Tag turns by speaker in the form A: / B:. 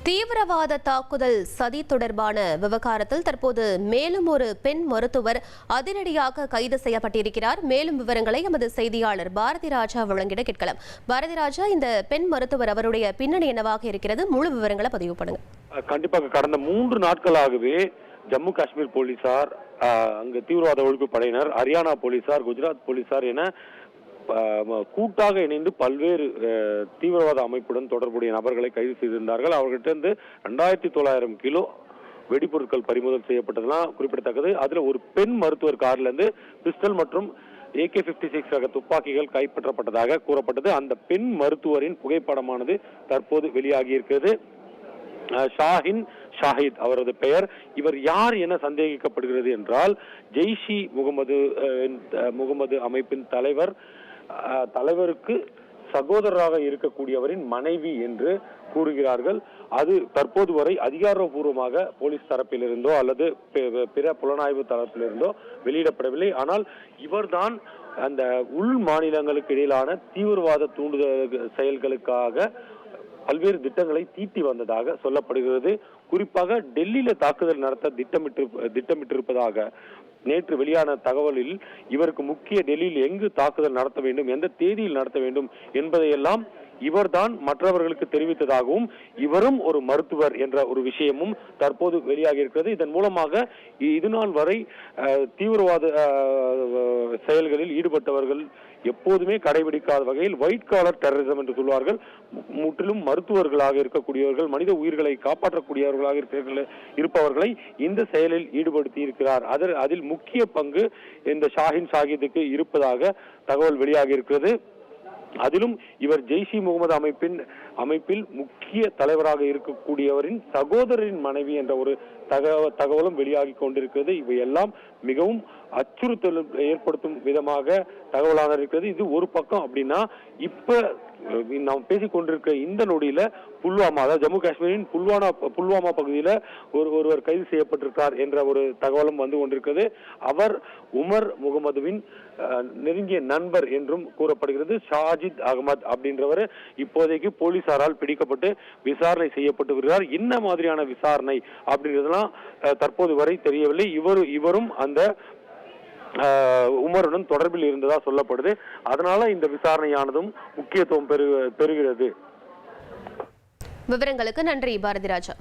A: தீவிரவாத தாக்குதல் சதி தொடர்பான விவகாரத்தில் தற்போது மேலும் ஒரு பெண் மருத்துவர் அதிரடியாக கைது செய்யப்பட்டிருக்கிறார். மேலும் விவரங்களை எமது செய்தியாளர் பாரதி ராஜா வழங்கிட கேட்கலாம். பாரதி ராஜா, இந்த பெண் மருத்துவர் அவருடைய பின்னணி என்னவாக இருக்கிறது? முழு விவரங்களை பதிவு பண்ணுங்க.
B: கண்டிப்பாக கடந்த 3 நாட்களாகவே ஜம்மு காஷ்மீர் போலீசார், அங்கு தீவிரவாத ஒழிப்பு படையினர், ஹரியானா போலீசார், குஜராத் போலீசார் என கூட்டாக இணைந்து பல்வேறு தீவிரவாத அமைப்புடன் தொடர்புடைய நபர்களை கைது செய்திருந்தார்கள். அவர்கிட்ட இருந்து 2900 கிலோ வெடிப்பொருட்கள் பறிமுதல் செய்யப்பட்டதெல்லாம் குறிப்பிடத்தக்கது. அதுல ஒரு பெண் மருத்துவர் கார்ல இருந்து பிஸ்டல் மற்றும் AK-56 ரக துப்பாக்கிகள் கைப்பற்றப்பட்டதாக கூறப்பட்டது. அந்த பெண் மருத்துவரின் புகைப்படமானது தற்போது வெளியாகி இருக்கிறது. ஷாஹின் ஷாஹித் அவரது பெயர். இவர் யார் என சந்தேகிக்கப்படுகிறது என்றால், ஜெய்ஷி முகமது அமைப்பின் தலைவருக்கு சகோதரராக இருக்கக்கூடியவரின் மனைவி என்று கூறுகிறார்கள். அது தற்போது வரை அதிகாரப்பூர்வமாக போலீஸ் தரப்பிலிருந்தோ அல்லது பிற புலனாய்வு தரப்பிலிருந்தோ வெளியிடப்படவில்லை. ஆனால் இவர்தான் அந்த உள் மாநிலங்களுக்கு இடையிலான தீவிரவாத தூண்டுதல் செயல்களுக்காக பல்வேறு திட்டங்களை தீட்டி வந்ததாக சொல்லப்படுகிறது. குறிப்பாக டெல்லியில தாக்குதல் நடத்த திட்டமிட்டிருப்பதாக நேற்று வெளியான தகவலில் இவருக்கு முக்கிய டெல்லியில் எங்கு தாக்குதல் நடத்த வேண்டும், எந்த தேதியில் நடத்த வேண்டும் என்பதையெல்லாம் இவர்தான் மற்றவர்களுக்கு தெரிவித்ததாகவும், இவரும் ஒரு மருத்துவர் என்ற ஒரு விஷயமும் தற்போது வெளியாகி இருக்கிறது. இதன் மூலமாக இதுநாள் வரை தீவிரவாத செயல்களில் ஈடுபட்டவர்கள் எப்போதுமே கடைபிடிக்காத வகையில் ஒயிட் காலர் டெரரிசம் என்று சொல்வார்கள், முற்றிலும் மருத்துவர்களாக இருக்கக்கூடியவர்கள், மனித உயிர்களை காப்பாற்றக்கூடியவர்களாக இருப்பவர்களை இந்த செயலில் ஈடுபடுத்தி இருக்கிறார். அதில் முக்கிய பங்கு இந்த ஷாஹின் ஷாஹிதுக்கு இருப்பதாக தகவல் வெளியாகி இருக்கிறது. அதிலும் இவர் ஜெய்ஷி முகமது அமைப்பில் முக்கிய தலைவராக இருக்கக்கூடியவரின் சகோதரின் மனைவி என்ற ஒரு தகவலும் வெளியாகி கொண்டிருக்கிறது. இவையெல்லாம் மிகவும் அச்சுறுத்தல் ஏற்படுத்தும் விதமாக தகவலாக இருக்கிறது. இது ஒரு பக்கம். அப்படின்னா இப்ப நாம் பேசிக் கொண்டிருக்க இந்த நொடியில புல்வாமா, அதாவது ஜம்மு காஷ்மீரின் புல்வாமா பகுதியில ஒருவர் கைது செய்யப்பட்டிருக்கார் என்ற ஒரு தகவலும் வந்து கொண்டிருக்கிறது. அவர் உமர் முகமதுவின் நெருங்கிய நண்பர் என்றும் கூறப்படுகிறது. ஷாஜித் அகமது அப்படின்றவர் இப்போதைக்கு போலீசாரால் பிடிக்கப்பட்டு விசாரணை செய்யப்பட்டு வருகிறார். என்ன மாதிரியான விசாரணை அப்படின்றதெல்லாம் தற்போது வரை தெரியவில்லை. இவரும் அந்த உமருடன் தொடர்பில் இருந்ததா சொல்லப்படுது. அதனால இந்த விசாரணையானதும் முக்கியத்துவம் பெறுகிறது.
A: விவரங்களுக்கு நன்றி பாரதி ராஜா.